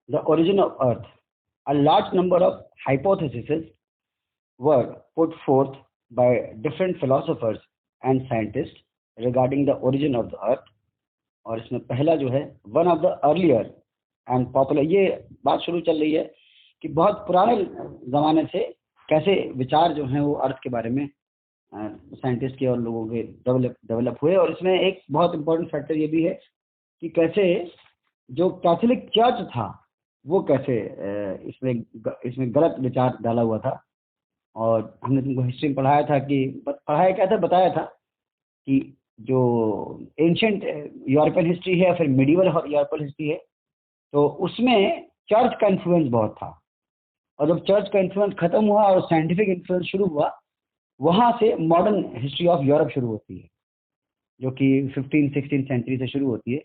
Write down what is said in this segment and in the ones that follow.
the origin of Earth. A large number of hypotheses were put forth by different philosophers and scientists regarding the origin of the Earth. और इसमें पहला जो है one of the earlier and popular, ये बात शुरू चल रही है कि बहुत पुराने ज़माने से कैसे विचार जो हैं वो अर्थ के बारे में साइंटिस्ट के और लोगों के डेवलप हुए। और इसमें एक बहुत इम्पोर्टेंट फैक्टर ये भी है कि कैसे जो कैथोलिक चर्च था वो कैसे इसमें गलत विचार डाला हुआ था। और हमने तुमको हिस्ट्री में पढ़ाया था कि बताया था कि जो एंशिएंट यूरोपियन हिस्ट्री है, फिर मिडिवल यूरोपियन हिस्ट्री है, तो उसमें चर्च का इन्फ्लुएंस बहुत था। और जब चर्च का इन्फ्लुएंस खत्म हुआ और साइंटिफिक इन्फ्लुएंस शुरू हुआ, वहाँ से मॉडर्न हिस्ट्री ऑफ यूरोप शुरू होती है, जो कि 15-16 सेंचुरी से शुरू होती है।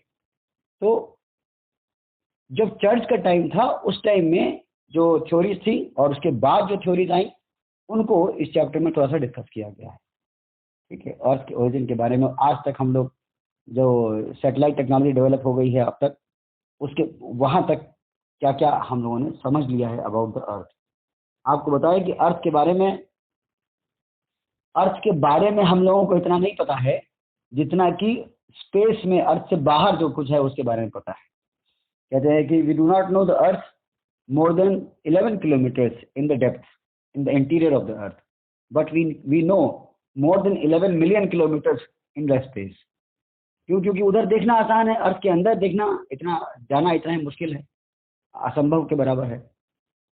तो जब चर्च का टाइम था, उस टाइम में जो थ्योरीज थी और उसके बाद जो थ्योरीज आई, उनको इस चैप्टर में थोड़ा सा डिस्कस किया गया है। ठीक है, अर्थ के ओरिजिन के बारे में आज तक हम लोग जो सैटेलाइट टेक्नोलॉजी डेवलप हो गई है अब तक, उसके वहाँ तक क्या क्या हम लोगों ने समझ लिया है अबाउट द अर्थ। आपको बताया कि अर्थ के बारे में हम लोगों को इतना नहीं पता है जितना कि स्पेस में अर्थ से बाहर जो कुछ है उसके बारे में पता है। कहते हैं कि we do not know the earth more than 11 kilometres in the depth in the interior of the earth, but we know more than 11 million kilometres in the space. क्योंकि उधर देखना आसान है, अर्थ के अंदर देखना जाना इतना ही मुश्किल है, असंभव के बराबर है।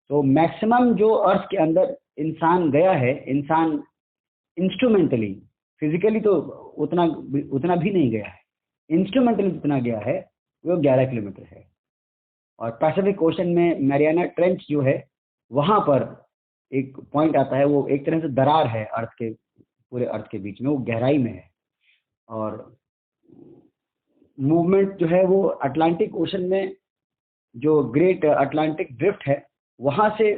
तो मैक्सिमम जो अर्थ के अंदर इंसान गया है, इंसान इंस्ट्रूमेंटली, फिजिकली तो उतना भी नहीं गया है, इंस्ट्रूमेंटली जितना गया है वो 11 किलोमीटर है। और पैसिफिक ओशन में मैरियाना ट्रेंच जो है, वहाँ पर एक पॉइंट आता है, वो एक तरह से दरार है पूरे अर्थ के बीच में, वो गहराई में है। और मूवमेंट जो है वो अटलांटिक ओशन में जो ग्रेट अटलांटिक ड्रिफ्ट है, वहाँ से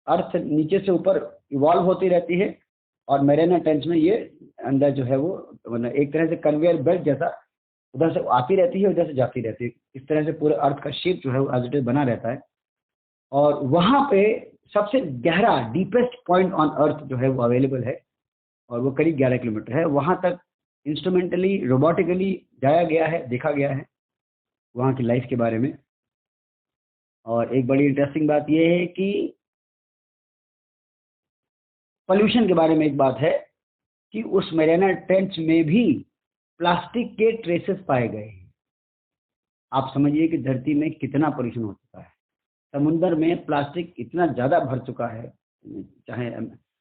अर्थ नीचे से ऊपर इवॉल्व होती रहती है, और मैरियाना ट्रेंच में ये अंदर जो है वो मतलब एक तरह से कन्वेयर बेल्ट जैसा उधर से आती रहती है, उधर से जाती रहती है। इस तरह से पूरे अर्थ का शेप जो है वो एज इट इज बना रहता है। और वहाँ पे सबसे गहरा डीपेस्ट पॉइंट ऑन अर्थ जो है वो अवेलेबल है, और वो करीब 11 किलोमीटर है। वहाँ तक इंस्ट्रूमेंटली, रोबोटिकली जाया गया है, देखा गया है वहाँ की लाइफ के बारे में। और एक बड़ी इंटरेस्टिंग बात यह है कि पोल्यूशन के बारे में एक बात है कि उस मैरियाना ट्रेंच में भी प्लास्टिक के ट्रेसेस पाए गए हैं। आप समझिए कि धरती में कितना पोल्यूशन हो चुका है, समुद्र में प्लास्टिक इतना ज़्यादा भर चुका है, चाहे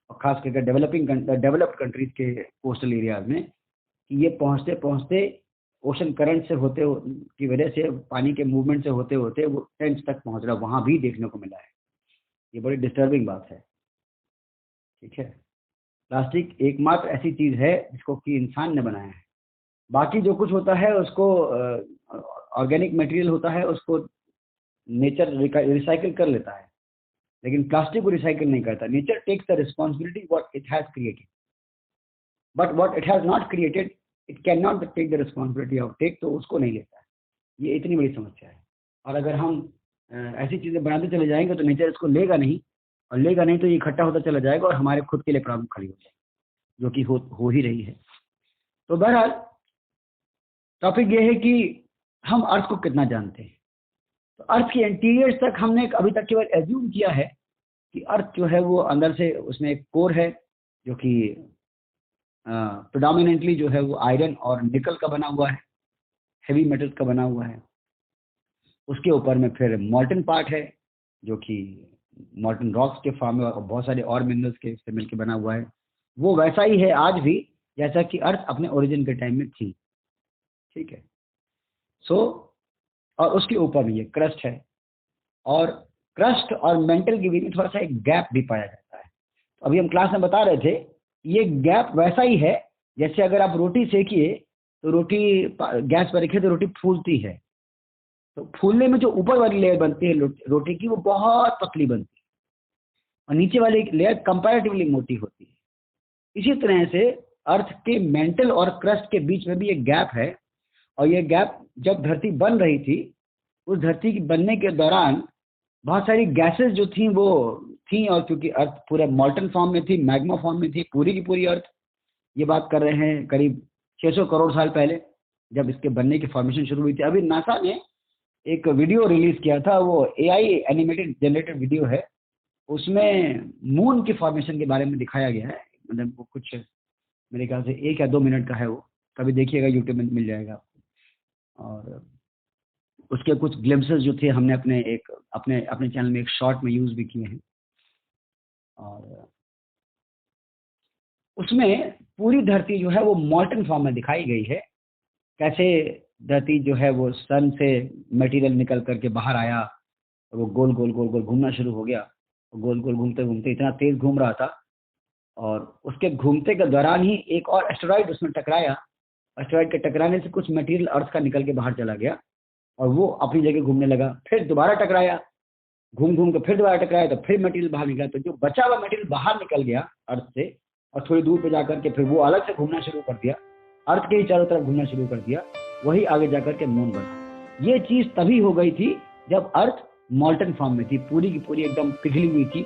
खास करके डेवलप्ड कंट्रीज के कोस्टल एरियाज में, कि ये पहुँचते पहुँचते ओशन करंट से की वजह से, पानी के मूवमेंट से होते होते वो ट्रेंच तक पहुँच रहा, वहाँ भी देखने को मिला है। ये बड़ी डिस्टर्बिंग बात है। ठीक है, प्लास्टिक एकमात्र ऐसी चीज़ है जिसको कि इंसान ने बनाया है। बाकी जो कुछ होता है उसको ऑर्गेनिक मटेरियल होता है, उसको नेचर रिसाइकिल कर लेता है, लेकिन प्लास्टिक को रिसाइकिल नहीं करता। Nature takes the responsibility what it has created, but what it has not created it can not take the responsibility of take, तो उसको नहीं लेता है। ये इतनी बड़ी समस्या है। और अगर हम ऐसी चीज़ें बनाते चले जाएंगे तो नेचर इसको लेगा नहीं, और लेगा नहीं तो ये इकट्ठा होता चला जाएगा और हमारे खुद के लिए प्रॉब्लम खड़ी हो जाएगी, जो कि हो ही रही है। तो बहरहाल टॉपिक ये है कि हम अर्थ को कितना जानते हैं। तो अर्थ के इंटीरियर तक हमने अभी तक केवल एज्यूम किया है कि अर्थ जो है वो अंदर से उसमें एक कोर है जो कि प्रेडोमिनेंटली जो है वो आयरन और निकल का बना हुआ है, हेवी मेटल्स का बना हुआ है। उसके ऊपर में फिर मॉल्टन पार्ट है जो कि मॉल्टन रॉक्स के फॉर्म में और बहुत सारे और मिनरल्स के से मिलकर बना हुआ है। वो वैसा ही है आज भी जैसा कि अर्थ अपने ओरिजिन के टाइम में थी। ठीक है, और उसके ऊपर में ये क्रस्ट है, और क्रस्ट और मेंटल के बीच में थोड़ा सा एक गैप भी पाया जाता है। तो अभी हम क्लास में बता रहे थे, ये गैप वैसा ही है जैसे अगर आप रोटी सेकिए तो रोटी गैस पर रखिए तो रोटी फूलती है, तो फूलने में जो ऊपर वाली लेयर बनती है रोटी की वो बहुत पतली बनती है, और नीचे वाली लेयर कंपैरेटिवली मोटी होती है। इसी तरह से अर्थ के मेंटल और क्रस्ट के बीच में भी एक गैप है, और ये गैप जब धरती बन रही थी, उस धरती के बनने के दौरान बहुत सारी गैसेस जो थी वो थी, और क्योंकि अर्थ पूरे मॉल्टन फॉर्म में थी, मैग्मा फॉर्म में थी पूरी की पूरी अर्थ। ये बात कर रहे हैं करीब 600 करोड़ साल पहले, जब इसके बनने की फॉर्मेशन शुरू हुई थी। अभी नासा ने एक वीडियो रिलीज किया था, वो एआई एनिमेटेड जनरेटेड वीडियो है, उसमें मून की फॉर्मेशन के बारे में दिखाया गया है। मतलब वो कुछ मेरे ख्याल से 1 या 2 मिनट का है, वो कभी देखिएगा, यूट्यूब में मिल जाएगा। और उसके कुछ ग्लिम्पसेस जो थे हमने अपने अपने चैनल में एक शॉर्ट में यूज भी किए हैं। और उसमें पूरी धरती जो है वो मॉल्टन फॉर्म में दिखाई गई है। कैसे धरती जो है वो सन से मटेरियल निकल करके बाहर आया, और वो गोल गोल गोल गोल घूमना शुरू हो गया। गोल गोल घूमते घूमते इतना तेज घूम रहा था, और उसके घूमते के दौरान ही एक और एस्टेरॉइड उसमें टकराया। एस्टेरॉइड के टकराने से कुछ मटेरियल अर्थ का निकल के बाहर चला गया, और वो अपनी जगह घूमने लगा। फिर दोबारा टकराया, घूम घूम के फिर दोबारा टकराया, तो फिर मटेरियल बाहर निकला। तो जो बचा हुआ मटेरियल बाहर निकल गया अर्थ से, और थोड़ी दूर पे जाकर के फिर वो अलग से घूमना शुरू कर दिया, अर्थ के ही चारों तरफ घूमना शुरू कर दिया। वही आगे जाकर के मून बना। ये चीज तभी हो गई थी जब अर्थ मॉल्टन फॉर्म में थी, पूरी की पूरी एकदम पिघली हुई थी,